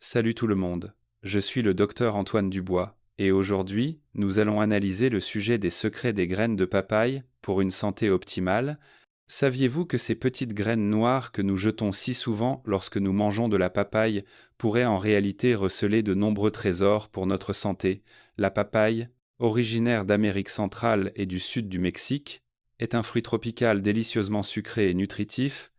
Salut tout le monde, je suis le docteur Antoine Dubois, et aujourd'hui, nous allons analyser le sujet des secrets des graines de papaye pour une santé optimale. Saviez-vous que ces petites graines noires que nous jetons si souvent lorsque nous mangeons de la papaye pourraient en réalité receler de nombreux trésors pour notre santé? La papaye, originaire d'Amérique centrale et du sud du Mexique, est un fruit tropical délicieusement sucré et nutritif.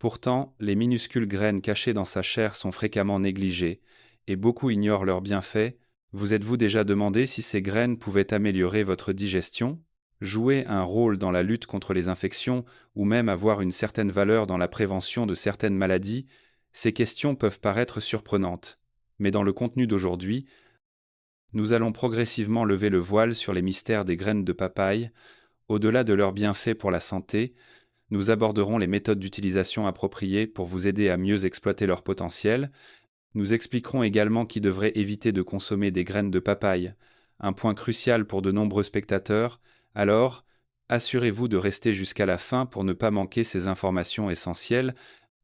Pourtant, les minuscules graines cachées dans sa chair sont fréquemment négligées, et beaucoup ignorent leurs bienfaits. Vous êtes-vous déjà demandé si ces graines pouvaient améliorer votre digestion, jouer un rôle dans la lutte contre les infections, ou même avoir une certaine valeur dans la prévention de certaines maladies? Ces questions peuvent paraître surprenantes. Mais dans le contenu d'aujourd'hui, nous allons progressivement lever le voile sur les mystères des graines de papaye. Au-delà de leurs bienfaits pour la santé, nous aborderons les méthodes d'utilisation appropriées pour vous aider à mieux exploiter leur potentiel. Nous expliquerons également qui devrait éviter de consommer des graines de papaye, un point crucial pour de nombreux spectateurs. Alors, assurez-vous de rester jusqu'à la fin pour ne pas manquer ces informations essentielles.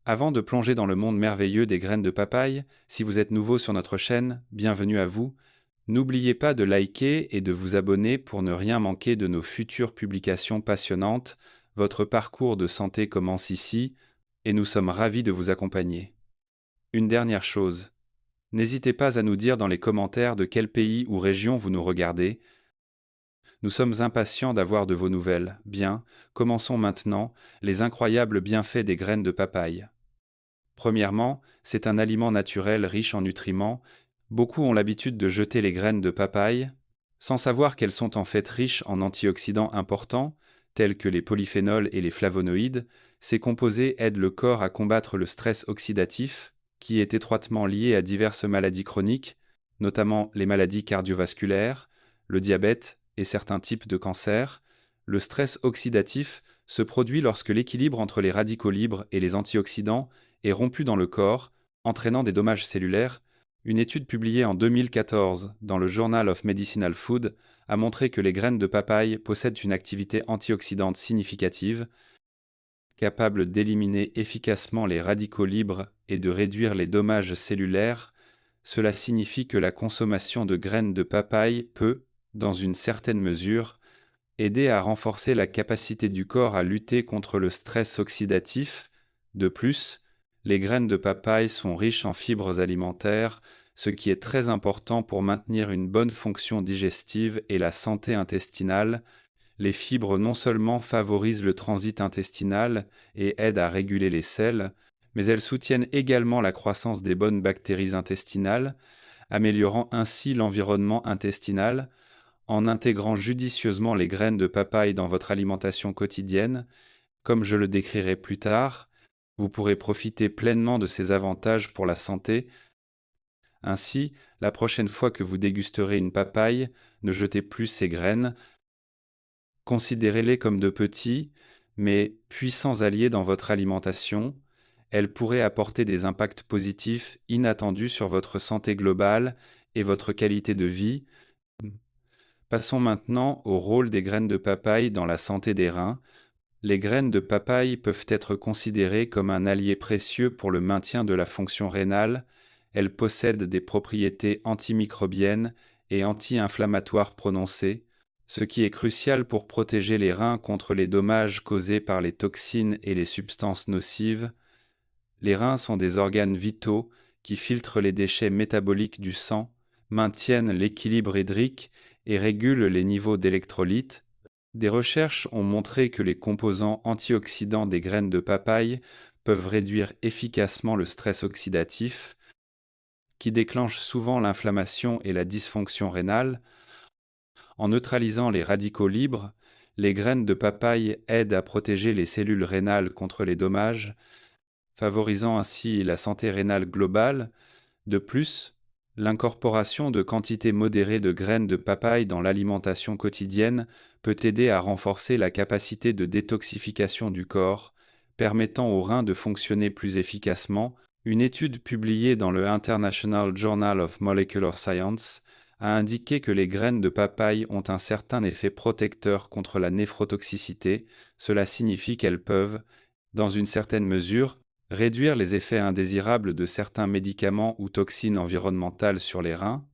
Avant de plonger dans le monde merveilleux des graines de papaye, si vous êtes nouveau sur notre chaîne, bienvenue à vous. N'oubliez pas de liker et de vous abonner pour ne rien manquer de nos futures publications passionnantes. Votre parcours de santé commence ici, et nous sommes ravis de vous accompagner. Une dernière chose, n'hésitez pas à nous dire dans les commentaires de quel pays ou région vous nous regardez. Nous sommes impatients d'avoir de vos nouvelles. Bien, commençons maintenant les incroyables bienfaits des graines de papaye. Premièrement, c'est un aliment naturel riche en nutriments. Beaucoup ont l'habitude de jeter les graines de papaye, sans savoir qu'elles sont en fait riches en antioxydants importants, tels que les polyphénols et les flavonoïdes. Ces composés aident le corps à combattre le stress oxydatif, qui est étroitement lié à diverses maladies chroniques, notamment les maladies cardiovasculaires, le diabète et certains types de cancers. Le stress oxydatif se produit lorsque l'équilibre entre les radicaux libres et les antioxydants est rompu dans le corps, entraînant des dommages cellulaires. Une étude publiée en 2014 dans le Journal of Medicinal Food a montré que les graines de papaye possèdent une activité antioxydante significative, capable d'éliminer efficacement les radicaux libres et de réduire les dommages cellulaires. Cela signifie que la consommation de graines de papaye peut, dans une certaine mesure, aider à renforcer la capacité du corps à lutter contre le stress oxydatif. De plus, les graines de papaye sont riches en fibres alimentaires, ce qui est très important pour maintenir une bonne fonction digestive et la santé intestinale. Les fibres non seulement favorisent le transit intestinal et aident à réguler les selles, mais elles soutiennent également la croissance des bonnes bactéries intestinales, améliorant ainsi l'environnement intestinal. En intégrant judicieusement les graines de papaye dans votre alimentation quotidienne, comme je le décrirai plus tard, vous pourrez profiter pleinement de ces avantages pour la santé. Ainsi, la prochaine fois que vous dégusterez une papaye, ne jetez plus ses graines. Considérez-les comme de petits, mais puissants alliés dans votre alimentation. Elles pourraient apporter des impacts positifs inattendus sur votre santé globale et votre qualité de vie. Passons maintenant au rôle des graines de papaye dans la santé des reins. Les graines de papaye peuvent être considérées comme un allié précieux pour le maintien de la fonction rénale. Elles possèdent des propriétés antimicrobiennes et anti-inflammatoires prononcées, ce qui est crucial pour protéger les reins contre les dommages causés par les toxines et les substances nocives. Les reins sont des organes vitaux qui filtrent les déchets métaboliques du sang, maintiennent l'équilibre hydrique et régulent les niveaux d'électrolytes. Des recherches ont montré que les composants antioxydants des graines de papaye peuvent réduire efficacement le stress oxydatif, qui déclenche souvent l'inflammation et la dysfonction rénale. En neutralisant les radicaux libres, les graines de papaye aident à protéger les cellules rénales contre les dommages, favorisant ainsi la santé rénale globale. De plus, l'incorporation de quantités modérées de graines de papaye dans l'alimentation quotidienne peut aider à renforcer la capacité de détoxification du corps, permettant aux reins de fonctionner plus efficacement. Une étude publiée dans le International Journal of Molecular Science a indiqué que les graines de papaye ont un certain effet protecteur contre la néphrotoxicité. Cela signifie qu'elles peuvent, dans une certaine mesure, réduire les effets indésirables de certains médicaments ou toxines environnementales sur les reins.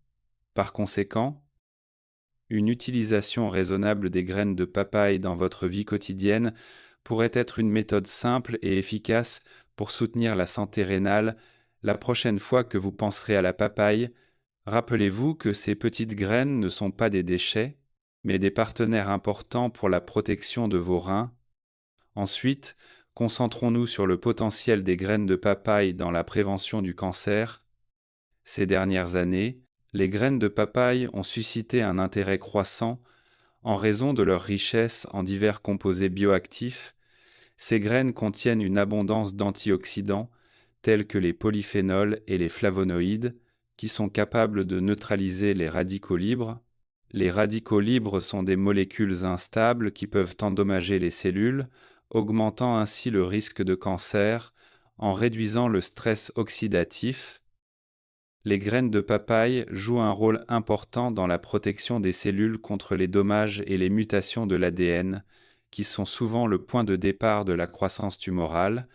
Par conséquent, une utilisation raisonnable des graines de papaye dans votre vie quotidienne pourrait être une méthode simple et efficace pour soutenir la santé rénale. La prochaine fois que vous penserez à la papaye, rappelez-vous que ces petites graines ne sont pas des déchets, mais des partenaires importants pour la protection de vos reins. Ensuite, concentrons-nous sur le potentiel des graines de papaye dans la prévention du cancer. Ces dernières années, les graines de papaye ont suscité un intérêt croissant en raison de leur richesse en divers composés bioactifs. Ces graines contiennent une abondance d'antioxydants, tels que les polyphénols et les flavonoïdes, qui sont capables de neutraliser les radicaux libres. Les radicaux libres sont des molécules instables qui peuvent endommager les cellules, augmentant ainsi le risque de cancer en réduisant le stress oxydatif. Les graines de papaye jouent un rôle important dans la protection des cellules contre les dommages et les mutations de l'ADN, qui sont souvent le point de départ de la croissance tumorale.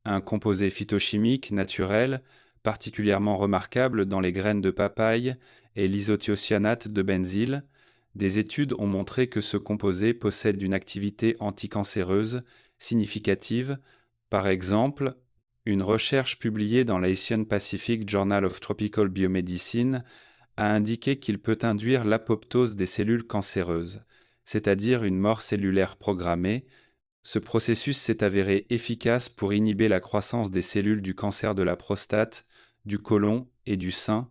Un composé phytochimique naturel particulièrement remarquable dans les graines de papaye est l'isothiocyanate de benzyle. Des études ont montré que ce composé possède une activité anticancéreuse significative. Par exemple, une recherche publiée dans l'Asian Pacific Journal of Tropical Biomedicine a indiqué qu'il peut induire l'apoptose des cellules cancéreuses, c'est-à-dire une mort cellulaire programmée. Ce processus s'est avéré efficace pour inhiber la croissance des cellules du cancer de la prostate, du côlon et du sein.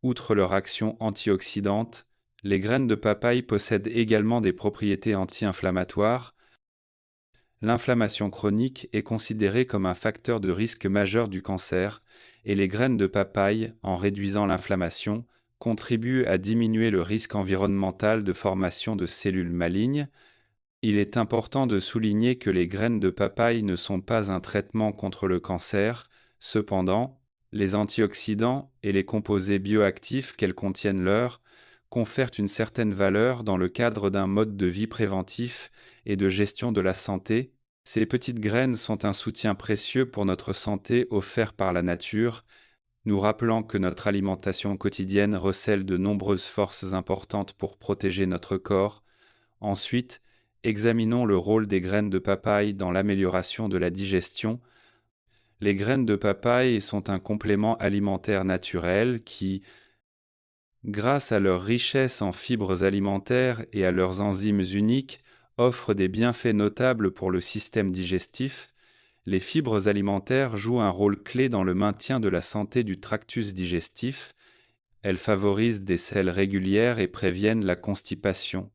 Outre leur action antioxydante, les graines de papaye possèdent également des propriétés anti-inflammatoires. L'inflammation chronique est considérée comme un facteur de risque majeur du cancer, et les graines de papaye, en réduisant l'inflammation, contribuent à diminuer le risque environnemental de formation de cellules malignes. Il est important de souligner que les graines de papaye ne sont pas un traitement contre le cancer. Cependant, les antioxydants et les composés bioactifs qu'elles contiennent confèrent une certaine valeur dans le cadre d'un mode de vie préventif et de gestion de la santé. Ces petites graines sont un soutien précieux pour notre santé offert par la nature, nous rappelant que notre alimentation quotidienne recèle de nombreuses forces importantes pour protéger notre corps. Ensuite, examinons le rôle des graines de papaye dans l'amélioration de la digestion. Les graines de papaye sont un complément alimentaire naturel qui, grâce à leur richesse en fibres alimentaires et à leurs enzymes uniques, offrent des bienfaits notables pour le système digestif. Les fibres alimentaires jouent un rôle clé dans le maintien de la santé du tractus digestif. Elles favorisent des selles régulières et préviennent la constipation.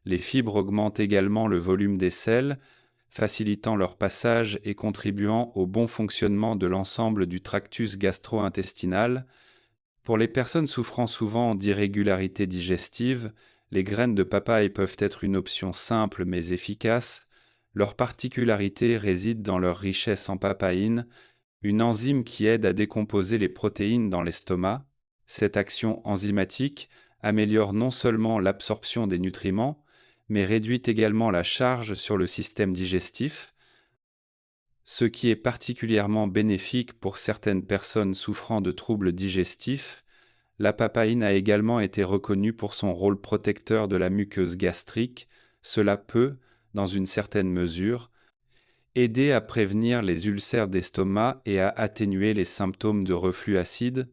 Les fibres augmentent également le volume des selles, facilitant leur passage et contribuant au bon fonctionnement de l'ensemble du tractus gastro-intestinal. Pour les personnes souffrant souvent d'irrégularités digestives, les graines de papaye peuvent être une option simple mais efficace. Leur particularité réside dans leur richesse en papaïne, une enzyme qui aide à décomposer les protéines dans l'estomac. Cette action enzymatique améliore non seulement l'absorption des nutriments, mais réduit également la charge sur le système digestif, ce qui est particulièrement bénéfique pour certaines personnes souffrant de troubles digestifs. La papaïne a également été reconnue pour son rôle protecteur de la muqueuse gastrique. Cela peut, dans une certaine mesure, aider à prévenir les ulcères d'estomac et à atténuer les symptômes de reflux acide.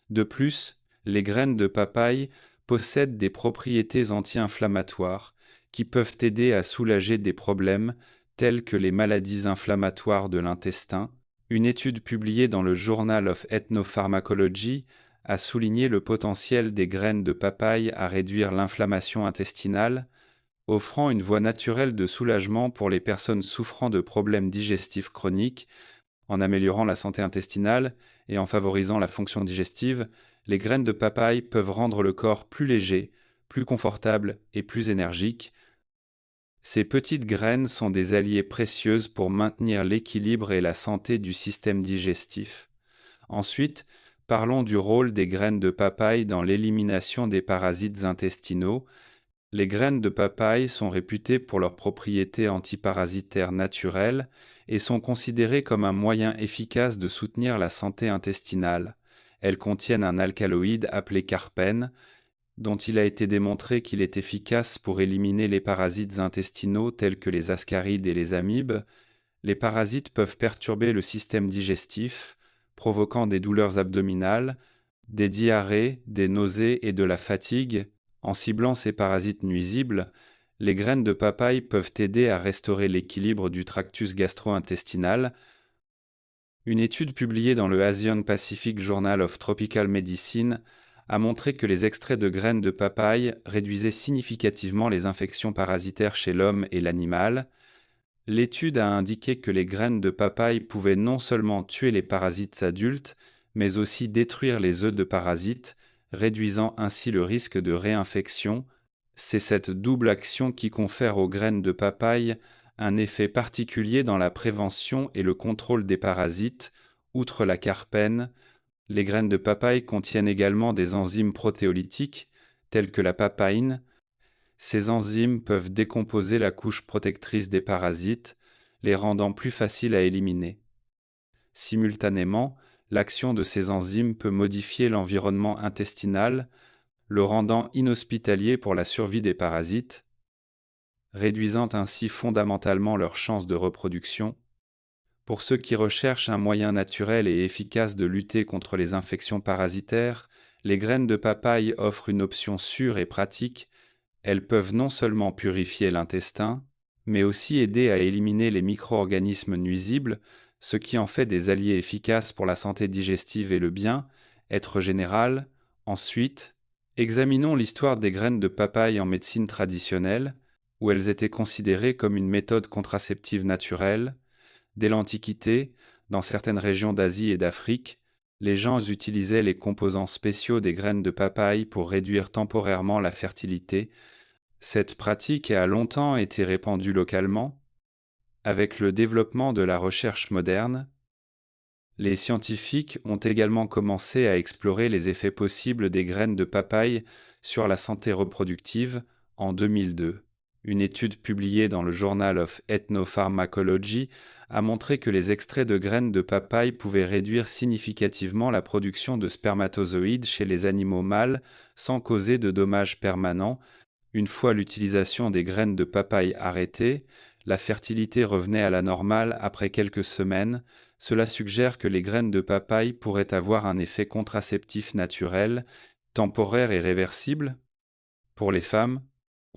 De plus, les graines de papaye possèdent des propriétés anti-inflammatoires qui peuvent aider à soulager des problèmes tels que les maladies inflammatoires de l'intestin. Une étude publiée dans le Journal of Ethnopharmacology a souligné le potentiel des graines de papaye à réduire l'inflammation intestinale, offrant une voie naturelle de soulagement pour les personnes souffrant de problèmes digestifs chroniques. En améliorant la santé intestinale et en favorisant la fonction digestive, les graines de papaye peuvent rendre le corps plus léger, plus confortable et plus énergique. Ces petites graines sont des alliées précieuses pour maintenir l'équilibre et la santé du système digestif. Ensuite, parlons du rôle des graines de papaye dans l'élimination des parasites intestinaux. Les graines de papaye sont réputées pour leurs propriétés antiparasitaires naturelles et sont considérées comme un moyen efficace de soutenir la santé intestinale. Elles contiennent un alcaloïde appelé carpène, dont il a été démontré qu'il est efficace pour éliminer les parasites intestinaux tels que les ascarides et les amibes. Les parasites peuvent perturber le système digestif, provoquant des douleurs abdominales, des diarrhées, des nausées et de la fatigue. En ciblant ces parasites nuisibles, les graines de papaye peuvent aider à restaurer l'équilibre du tractus gastro-intestinal. Une étude publiée dans le Asian Pacific Journal of Tropical Medicine a montré que les extraits de graines de papaye réduisaient significativement les infections parasitaires chez l'homme et l'animal. L'étude a indiqué que les graines de papaye pouvaient non seulement tuer les parasites adultes, mais aussi détruire les œufs de parasites, réduisant ainsi le risque de réinfection. C'est cette double action qui confère aux graines de papaye un effet particulier dans la prévention et le contrôle des parasites. Outre la carpène, les graines de papaye contiennent également des enzymes protéolytiques, telles que la papaïne. Ces enzymes peuvent décomposer la couche protectrice des parasites, les rendant plus faciles à éliminer. Simultanément, l'action de ces enzymes peut modifier l'environnement intestinal, le rendant inhospitalier pour la survie des parasites, réduisant ainsi fondamentalement leurs chances de reproduction. Pour ceux qui recherchent un moyen naturel et efficace de lutter contre les infections parasitaires, les graines de papaye offrent une option sûre et pratique. Elles peuvent non seulement purifier l'intestin, mais aussi aider à éliminer les micro-organismes nuisibles, ce qui en fait des alliés efficaces pour la santé digestive et le bien-être général. Ensuite, examinons l'histoire des graines de papaye en médecine traditionnelle, où elles étaient considérées comme une méthode contraceptive naturelle. Dès l'Antiquité, dans certaines régions d'Asie et d'Afrique, les gens utilisaient les composants spéciaux des graines de papaye pour réduire temporairement la fertilité. Cette pratique a longtemps été répandue localement. Avec le développement de la recherche moderne, les scientifiques ont également commencé à explorer les effets possibles des graines de papaye sur la santé reproductive. En 2002, une étude publiée dans le Journal of Ethnopharmacology a montré que les extraits de graines de papaye pouvaient réduire significativement la production de spermatozoïdes chez les animaux mâles sans causer de dommages permanents. Une fois l'utilisation des graines de papaye arrêtée, la fertilité revenait à la normale après quelques semaines. Cela suggère que les graines de papaye pourraient avoir un effet contraceptif naturel, temporaire et réversible. Pour les femmes,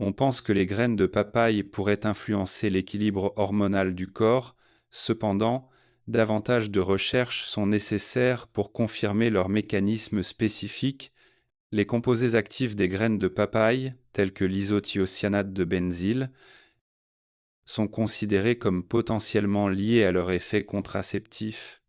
on pense que les graines de papaye pourraient influencer l'équilibre hormonal du corps. Cependant, davantage de recherches sont nécessaires pour confirmer leur mécanisme spécifique. Les composés actifs des graines de papaye, tels que l'isothiocyanate de benzyle, sont considérés comme potentiellement liés à leur effet contraceptif.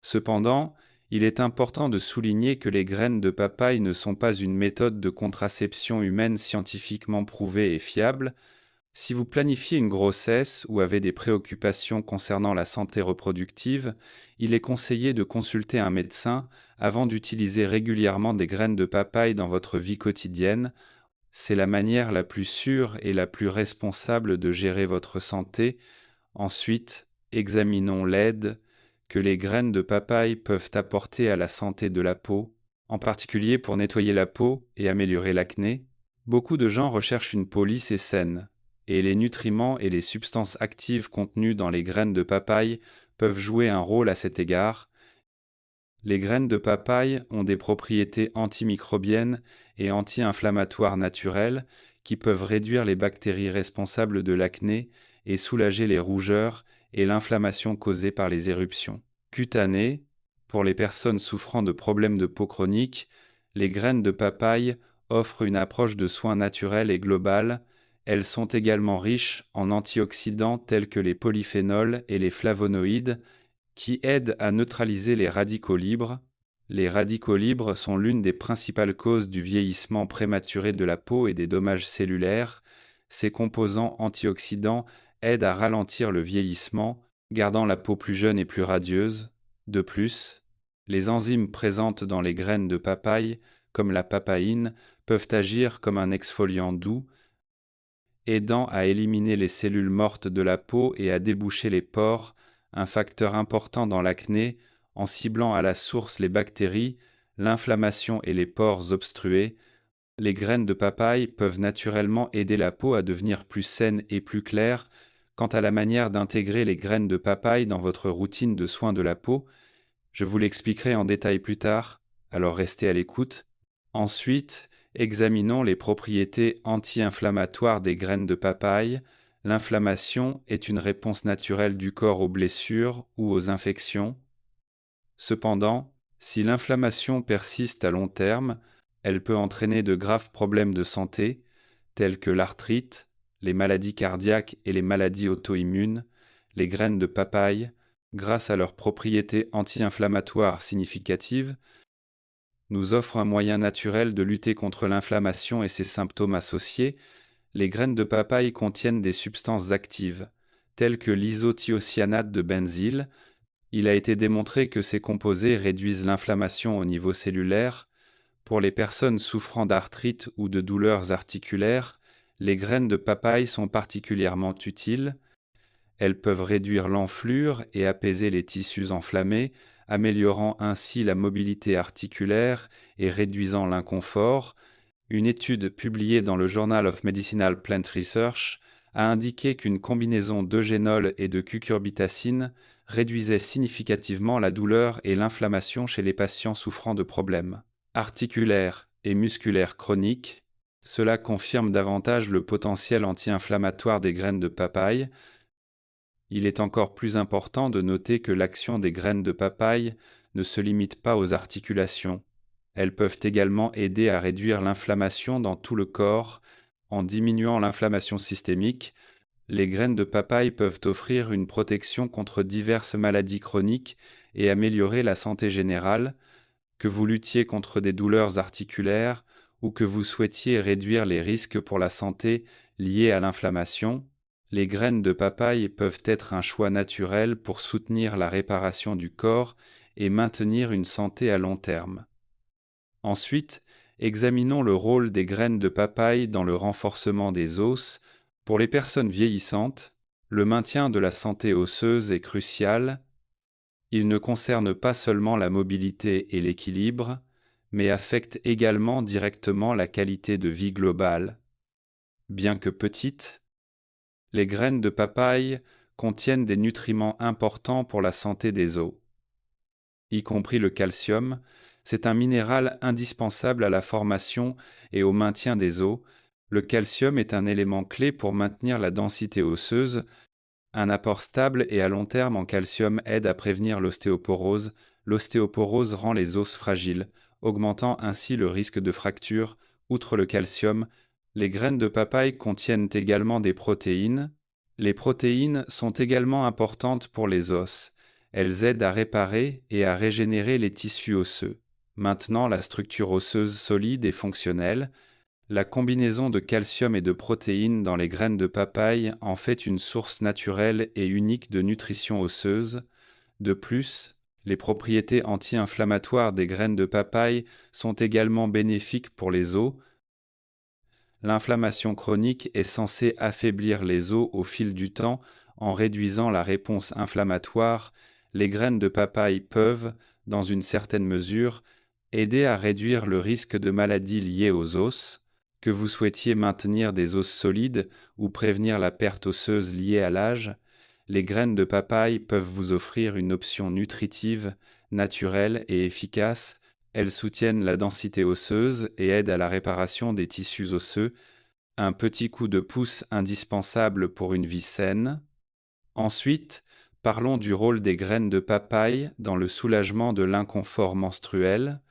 Cependant, il est important de souligner que les graines de papaye ne sont pas une méthode de contraception humaine scientifiquement prouvée et fiable. Si vous planifiez une grossesse ou avez des préoccupations concernant la santé reproductive, il est conseillé de consulter un médecin avant d'utiliser régulièrement des graines de papaye dans votre vie quotidienne. C'est la manière la plus sûre et la plus responsable de gérer votre santé. Ensuite, examinons l'aide que les graines de papaye peuvent apporter à la santé de la peau, en particulier pour nettoyer la peau et améliorer l'acné. Beaucoup de gens recherchent une peau lisse et saine, et les nutriments et les substances actives contenues dans les graines de papaye peuvent jouer un rôle à cet égard. Les graines de papaye ont des propriétés antimicrobiennes et anti-inflammatoires naturelles qui peuvent réduire les bactéries responsables de l'acné et soulager les rougeurs et l'inflammation causée par les éruptions cutanées. Pour les personnes souffrant de problèmes de peau chroniques, les graines de papaye offrent une approche de soins naturels et globale. Elles sont également riches en antioxydants tels que les polyphénols et les flavonoïdes, qui aident à neutraliser les radicaux libres. Les radicaux libres sont l'une des principales causes du vieillissement prématuré de la peau et des dommages cellulaires. Ces composants antioxydants aident à ralentir le vieillissement, gardant la peau plus jeune et plus radieuse. De plus, les enzymes présentes dans les graines de papaye, comme la papaïne, peuvent agir comme un exfoliant doux aidant à éliminer les cellules mortes de la peau et à déboucher les pores, un facteur important dans l'acné, en ciblant à la source les bactéries, l'inflammation et les pores obstrués. Les graines de papaye peuvent naturellement aider la peau à devenir plus saine et plus claire. Quant à la manière d'intégrer les graines de papaye dans votre routine de soins de la peau, je vous l'expliquerai en détail plus tard, alors restez à l'écoute. Ensuite, examinons les propriétés anti-inflammatoires des graines de papaye. L'inflammation est une réponse naturelle du corps aux blessures ou aux infections. Cependant, si l'inflammation persiste à long terme, elle peut entraîner de graves problèmes de santé, tels que l'arthrite, les maladies cardiaques et les maladies auto-immunes. Les graines de papaye, grâce à leurs propriétés anti-inflammatoires significatives, nous offrent un moyen naturel de lutter contre l'inflammation et ses symptômes associés. Les graines de papaye contiennent des substances actives, telles que l'isothiocyanate de benzyle. Il a été démontré que ces composés réduisent l'inflammation au niveau cellulaire. Pour les personnes souffrant d'arthrite ou de douleurs articulaires, les graines de papaye sont particulièrement utiles. Elles peuvent réduire l'enflure et apaiser les tissus enflammés, améliorant ainsi la mobilité articulaire et réduisant l'inconfort. Une étude publiée dans le Journal of Medicinal Plant Research a indiqué qu'une combinaison d'eugénol et de cucurbitacine réduisait significativement la douleur et l'inflammation chez les patients souffrant de problèmes articulaires et musculaires chroniques. Cela confirme davantage le potentiel anti-inflammatoire des graines de papaye. Il est encore plus important de noter que l'action des graines de papaye ne se limite pas aux articulations. Elles peuvent également aider à réduire l'inflammation dans tout le corps. En diminuant l'inflammation systémique, les graines de papaye peuvent offrir une protection contre diverses maladies chroniques et améliorer la santé générale. Que vous luttiez contre des douleurs articulaires ou que vous souhaitiez réduire les risques pour la santé liés à l'inflammation, les graines de papaye peuvent être un choix naturel pour soutenir la réparation du corps et maintenir une santé à long terme. Ensuite, examinons le rôle des graines de papaye dans le renforcement des os. Pour les personnes vieillissantes, le maintien de la santé osseuse est crucial. Il ne concerne pas seulement la mobilité et l'équilibre, mais affecte également directement la qualité de vie globale. Bien que petites, les graines de papaye contiennent des nutriments importants pour la santé des os. Y compris le calcium, c'est un minéral indispensable à la formation et au maintien des os. Le calcium est un élément clé pour maintenir la densité osseuse. Un apport stable et à long terme en calcium aide à prévenir l'ostéoporose. L'ostéoporose rend les os fragiles, augmentant ainsi le risque de fracture. Outre le calcium, les graines de papaye contiennent également des protéines. Les protéines sont également importantes pour les os. Elles aident à réparer et à régénérer les tissus osseux, maintenant la structure osseuse solide et fonctionnelle. La combinaison de calcium et de protéines dans les graines de papaye en fait une source naturelle et unique de nutrition osseuse. De plus, les propriétés anti-inflammatoires des graines de papaye sont également bénéfiques pour les os. L'inflammation chronique est censée affaiblir les os au fil du temps en réduisant la réponse inflammatoire. Les graines de papaye peuvent, dans une certaine mesure, aider à réduire le risque de maladies liées aux os. Que vous souhaitiez maintenir des os solides ou prévenir la perte osseuse liée à l'âge, les graines de papaye peuvent vous offrir une option nutritive, naturelle et efficace. Elles soutiennent la densité osseuse et aident à la réparation des tissus osseux, un petit coup de pouce indispensable pour une vie saine. Ensuite, parlons du rôle des graines de papaye dans le soulagement de l'inconfort menstruel.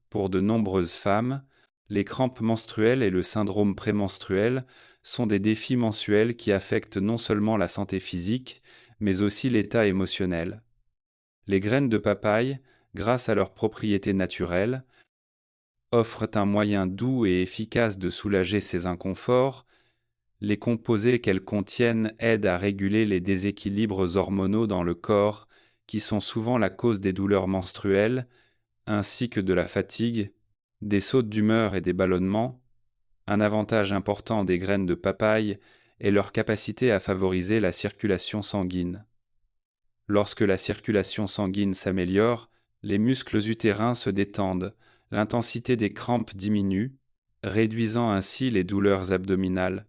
Pour de nombreuses femmes, les crampes menstruelles et le syndrome prémenstruel sont des défis mensuels qui affectent non seulement la santé physique, mais aussi l'état émotionnel. Les graines de papaye, grâce à leurs propriétés naturelles, offrent un moyen doux et efficace de soulager ces inconforts. Les composés qu'elles contiennent aident à réguler les déséquilibres hormonaux dans le corps, qui sont souvent la cause des douleurs menstruelles, ainsi que de la fatigue, des sautes d'humeur et des ballonnements. Un avantage important des graines de papaye et leur capacité à favoriser la circulation sanguine. Lorsque la circulation sanguine s'améliore, les muscles utérins se détendent, l'intensité des crampes diminue, réduisant ainsi les douleurs abdominales.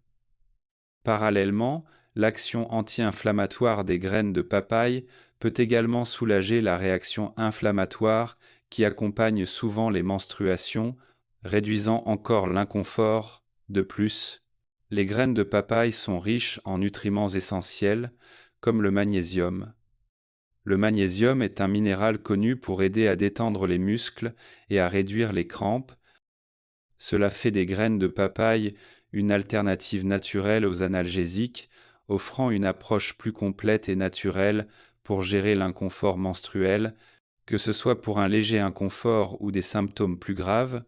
Parallèlement, l'action anti-inflammatoire des graines de papaye peut également soulager la réaction inflammatoire qui accompagne souvent les menstruations, réduisant encore l'inconfort. De plus, les graines de papaye sont riches en nutriments essentiels, comme le magnésium. Le magnésium est un minéral connu pour aider à détendre les muscles et à réduire les crampes. Cela fait des graines de papaye une alternative naturelle aux analgésiques, offrant une approche plus complète et naturelle pour gérer l'inconfort menstruel, que ce soit pour un léger inconfort ou des symptômes plus graves.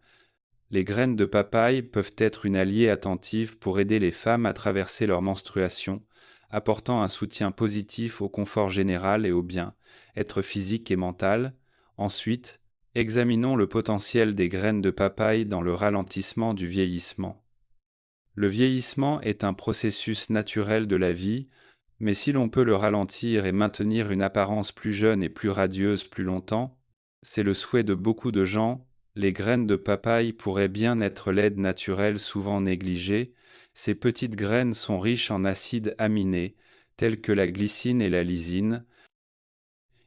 Les graines de papaye peuvent être une alliée attentive pour aider les femmes à traverser leur menstruation, apportant un soutien positif au confort général et au bien-être physique et mental. Ensuite, examinons le potentiel des graines de papaye dans le ralentissement du vieillissement. Le vieillissement est un processus naturel de la vie, mais si l'on peut le ralentir et maintenir une apparence plus jeune et plus radieuse plus longtemps, c'est le souhait de beaucoup de gens. Les graines de papaye pourraient bien être l'aide naturelle souvent négligée. Ces petites graines sont riches en acides aminés, tels que la glycine et la lysine.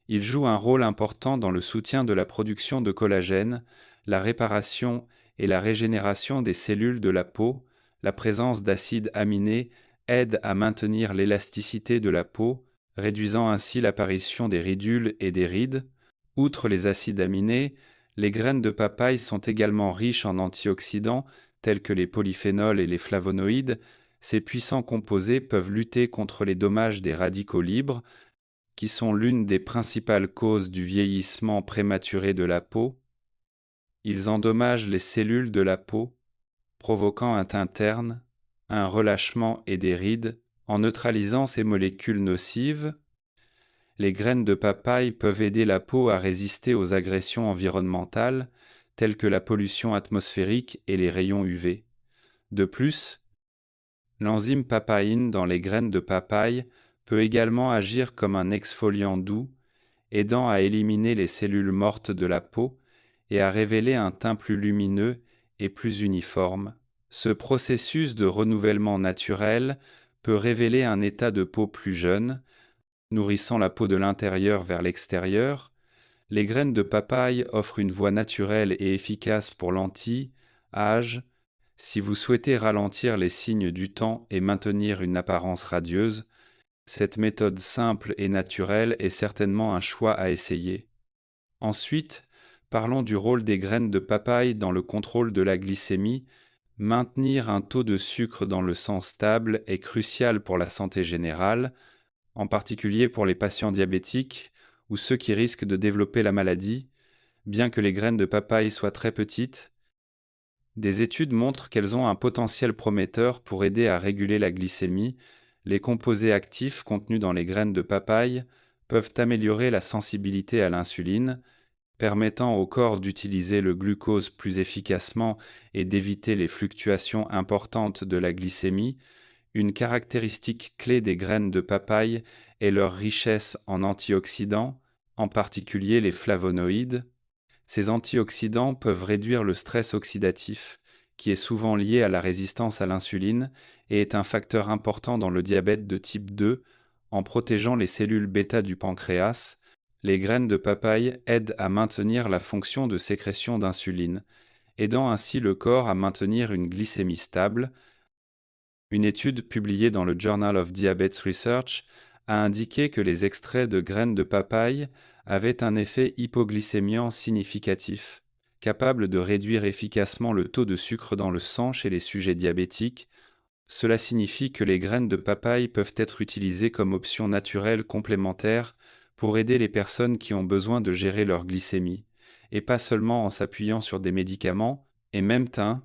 Ils jouent un rôle important dans le soutien de la production de collagène, la réparation et la régénération des cellules de la peau. La présence d'acides aminés aide à maintenir l'élasticité de la peau, réduisant ainsi l'apparition des ridules et des rides. Outre les acides aminés, les graines de papaye sont également riches en antioxydants tels que les polyphénols et les flavonoïdes. Ces puissants composés peuvent lutter contre les dommages des radicaux libres, qui sont l'une des principales causes du vieillissement prématuré de la peau. Ils endommagent les cellules de la peau, provoquant un teint terne, un relâchement et des rides. En neutralisant ces molécules nocives, les graines de papaye peuvent aider la peau à résister aux agressions environnementales, telles que la pollution atmosphérique et les rayons UV. De plus, l'enzyme papaïne dans les graines de papaye peut également agir comme un exfoliant doux, aidant à éliminer les cellules mortes de la peau et à révéler un teint plus lumineux et plus uniforme. Ce processus de renouvellement naturel peut révéler un état de peau plus jeune, nourrissant la peau de l'intérieur vers l'extérieur. Les graines de papaye offrent une voie naturelle et efficace pour l'anti-âge. Si vous souhaitez ralentir les signes du temps et maintenir une apparence radieuse, cette méthode simple et naturelle est certainement un choix à essayer. Ensuite, parlons du rôle des graines de papaye dans le contrôle de la glycémie. Maintenir un taux de sucre dans le sang stable est crucial pour la santé générale, en particulier pour les patients diabétiques ou ceux qui risquent de développer la maladie. Bien que les graines de papaye soient très petites, des études montrent qu'elles ont un potentiel prometteur pour aider à réguler la glycémie. Les composés actifs contenus dans les graines de papaye peuvent améliorer la sensibilité à l'insuline, permettant au corps d'utiliser le glucose plus efficacement et d'éviter les fluctuations importantes de la glycémie. Une caractéristique clé des graines de papaye est leur richesse en antioxydants, en particulier les flavonoïdes. Ces antioxydants peuvent réduire le stress oxydatif, qui est souvent lié à la résistance à l'insuline et est un facteur important dans le diabète de type 2, en protégeant les cellules bêta du pancréas. Les graines de papaye aident à maintenir la fonction de sécrétion d'insuline, aidant ainsi le corps à maintenir une glycémie stable. Une étude publiée dans le Journal of Diabetes Research a indiqué que les extraits de graines de papaye avaient un effet hypoglycémiant significatif, capable de réduire efficacement le taux de sucre dans le sang chez les sujets diabétiques. Cela signifie que les graines de papaye peuvent être utilisées comme option naturelle complémentaire pour aider les personnes qui ont besoin de gérer leur glycémie, et pas seulement en s'appuyant sur des médicaments. Et même temps,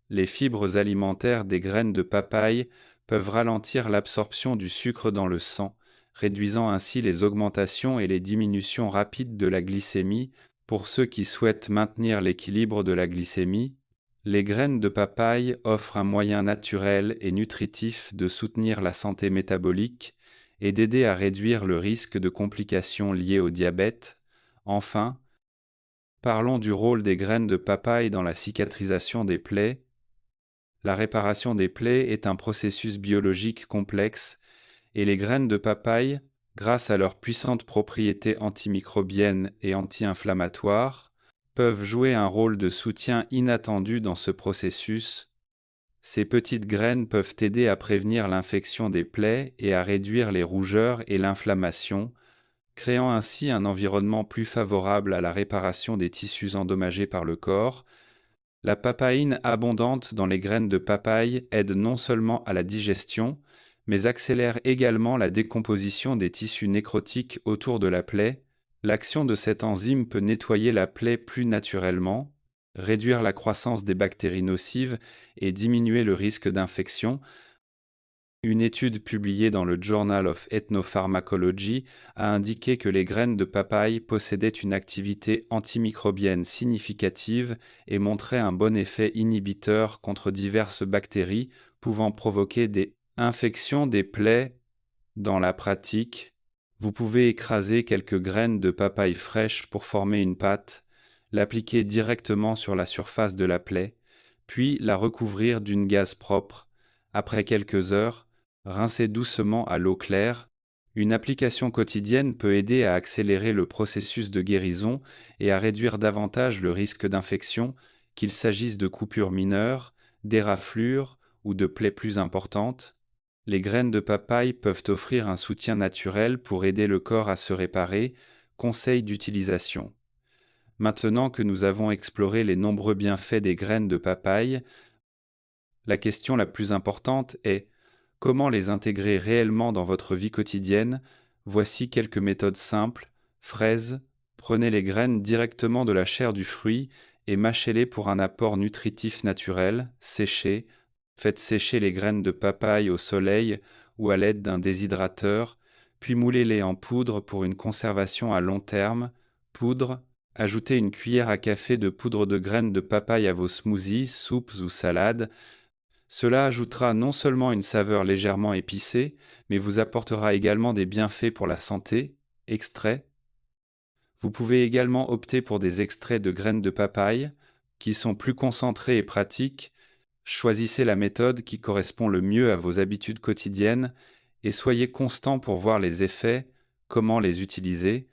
les fibres alimentaires des graines de papaye peuvent ralentir l'absorption du sucre dans le sang, réduisant ainsi les augmentations et les diminutions rapides de la glycémie. Pour ceux qui souhaitent maintenir l'équilibre de la glycémie, Les graines de papaye offrent un moyen naturel et nutritif de soutenir la santé métabolique et d'aider à réduire le risque de complications liées au diabète. Enfin, parlons du rôle des graines de papaye dans la cicatrisation des plaies. La réparation des plaies est un processus biologique complexe et les graines de papaye, grâce à leurs puissantes propriétés antimicrobiennes et anti-inflammatoires, peuvent jouer un rôle de soutien inattendu dans ce processus. Ces petites graines peuvent aider à prévenir l'infection des plaies et à réduire les rougeurs et l'inflammation, créant ainsi un environnement plus favorable à la réparation des tissus endommagés par le corps. La papaïne abondante dans les graines de papaye aide non seulement à la digestion, mais accélère également la décomposition des tissus nécrotiques autour de la plaie. L'action de cette enzyme peut nettoyer la plaie plus naturellement, réduire la croissance des bactéries nocives et diminuer le risque d'infection. Une étude publiée dans le Journal of Ethnopharmacology a indiqué que les graines de papaye possédaient une activité antimicrobienne significative et montraient un bon effet inhibiteur contre diverses bactéries pouvant provoquer des infections des plaies. Dans la pratique, vous pouvez écraser quelques graines de papaye fraîches pour former une pâte, l'appliquer directement sur la surface de la plaie, puis la recouvrir d'une gaze propre. Après quelques heures, rincez doucement à l'eau claire. Une application quotidienne peut aider à accélérer le processus de guérison et à réduire davantage le risque d'infection, qu'il s'agisse de coupures mineures, d'éraflures ou de plaies plus importantes. Les graines de papaye peuvent offrir un soutien naturel pour aider le corps à se réparer. Conseil d'utilisation. Maintenant que nous avons exploré les nombreux bienfaits des graines de papaye, la question la plus importante est: comment les intégrer réellement dans votre vie quotidienne? Voici quelques méthodes simples. Fraises. Prenez les graines directement de la chair du fruit et mâchez-les pour un apport nutritif naturel. Séchez. Faites sécher les graines de papaye au soleil ou à l'aide d'un déshydrateur, puis moulez-les en poudre pour une conservation à long terme. Poudre. Ajoutez une cuillère à café de poudre de graines de papaye à vos smoothies, soupes ou salades. Cela ajoutera non seulement une saveur légèrement épicée, mais vous apportera également des bienfaits pour la santé. Extrait. Vous pouvez également opter pour des extraits de graines de papaye, qui sont plus concentrés et pratiques. Choisissez la méthode qui correspond le mieux à vos habitudes quotidiennes et soyez constant pour voir les effets, comment les utiliser.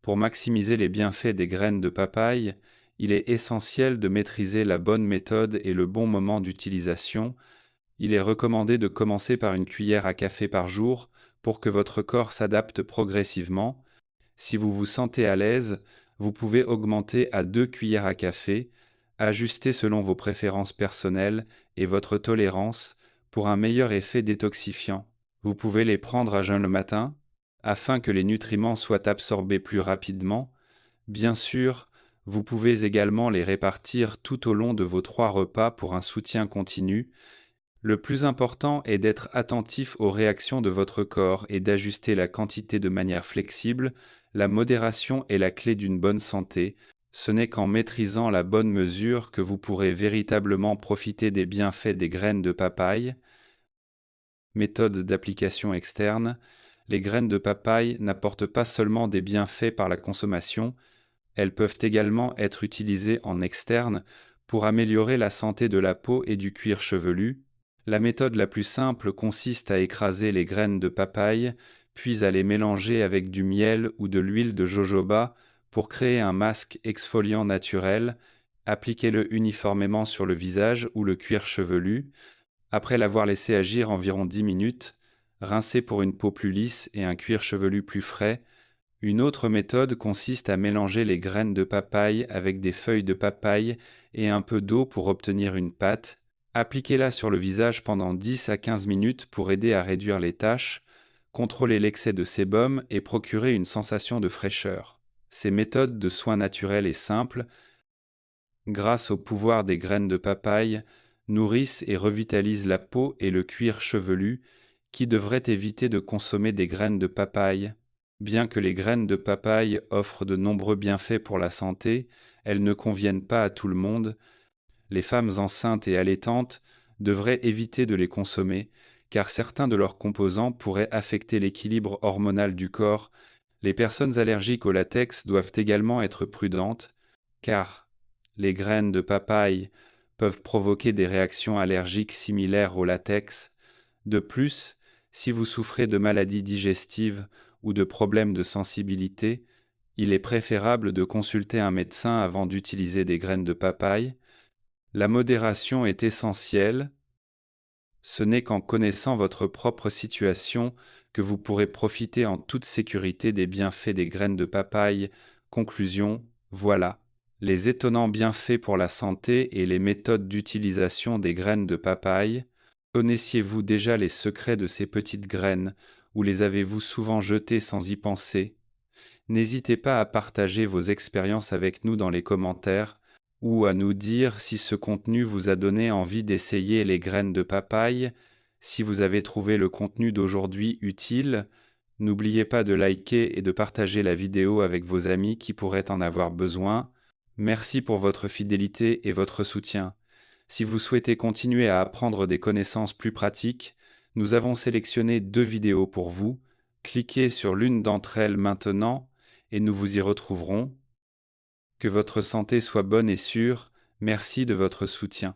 Pour maximiser les bienfaits des graines de papaye, il est essentiel de maîtriser la bonne méthode et le bon moment d'utilisation. Il est recommandé de commencer par une cuillère à café par jour pour que votre corps s'adapte progressivement. Si vous vous sentez à l'aise, vous pouvez augmenter à 2 cuillères à café, ajuster selon vos préférences personnelles et votre tolérance pour un meilleur effet détoxifiant. Vous pouvez les prendre à jeun le matin, afin que les nutriments soient absorbés plus rapidement. Bien sûr, vous pouvez également les répartir tout au long de vos 3 repas pour un soutien continu. Le plus important est d'être attentif aux réactions de votre corps et d'ajuster la quantité de manière flexible. La modération est la clé d'une bonne santé. Ce n'est qu'en maîtrisant la bonne mesure que vous pourrez véritablement profiter des bienfaits des graines de papaye. Méthode d'application externe. Les graines de papaye n'apportent pas seulement des bienfaits par la consommation, elles peuvent également être utilisées en externe pour améliorer la santé de la peau et du cuir chevelu. La méthode la plus simple consiste à écraser les graines de papaye, puis à les mélanger avec du miel ou de l'huile de jojoba pour créer un masque exfoliant naturel. Appliquez-le uniformément sur le visage ou le cuir chevelu. Après l'avoir laissé agir environ 10 minutes, rincez pour une peau plus lisse et un cuir chevelu plus frais. Une autre méthode consiste à mélanger les graines de papaye avec des feuilles de papaye et un peu d'eau pour obtenir une pâte. Appliquez-la sur le visage pendant 10 à 15 minutes pour aider à réduire les taches, contrôler l'excès de sébum et procurer une sensation de fraîcheur. Ces méthodes de soins naturels et simples, grâce au pouvoir des graines de papaye, nourrissent et revitalisent la peau et le cuir chevelu. Qui devrait éviter de consommer des graines de papaye. Bien que les graines de papaye offrent de nombreux bienfaits pour la santé, elles ne conviennent pas à tout le monde. Les femmes enceintes et allaitantes devraient éviter de les consommer, car certains de leurs composants pourraient affecter l'équilibre hormonal du corps. Les personnes allergiques au latex doivent également être prudentes, car les graines de papaye peuvent provoquer des réactions allergiques similaires au latex. De plus, si vous souffrez de maladies digestives ou de problèmes de sensibilité, il est préférable de consulter un médecin avant d'utiliser des graines de papaye. La modération est essentielle. Ce n'est qu'en connaissant votre propre situation que vous pourrez profiter en toute sécurité des bienfaits des graines de papaye. Conclusion, voilà les étonnants bienfaits pour la santé et les méthodes d'utilisation des graines de papaye. Connaissiez-vous déjà les secrets de ces petites graines, ou les avez-vous souvent jetées sans y penser? N'hésitez pas à partager vos expériences avec nous dans les commentaires, ou à nous dire si ce contenu vous a donné envie d'essayer les graines de papaye. Si vous avez trouvé le contenu d'aujourd'hui utile, n'oubliez pas de liker et de partager la vidéo avec vos amis qui pourraient en avoir besoin. Merci pour votre fidélité et votre soutien. Si vous souhaitez continuer à apprendre des connaissances plus pratiques, nous avons sélectionné 2 vidéos pour vous. Cliquez sur l'une d'entre elles maintenant et nous vous y retrouverons. Que votre santé soit bonne et sûre. Merci de votre soutien.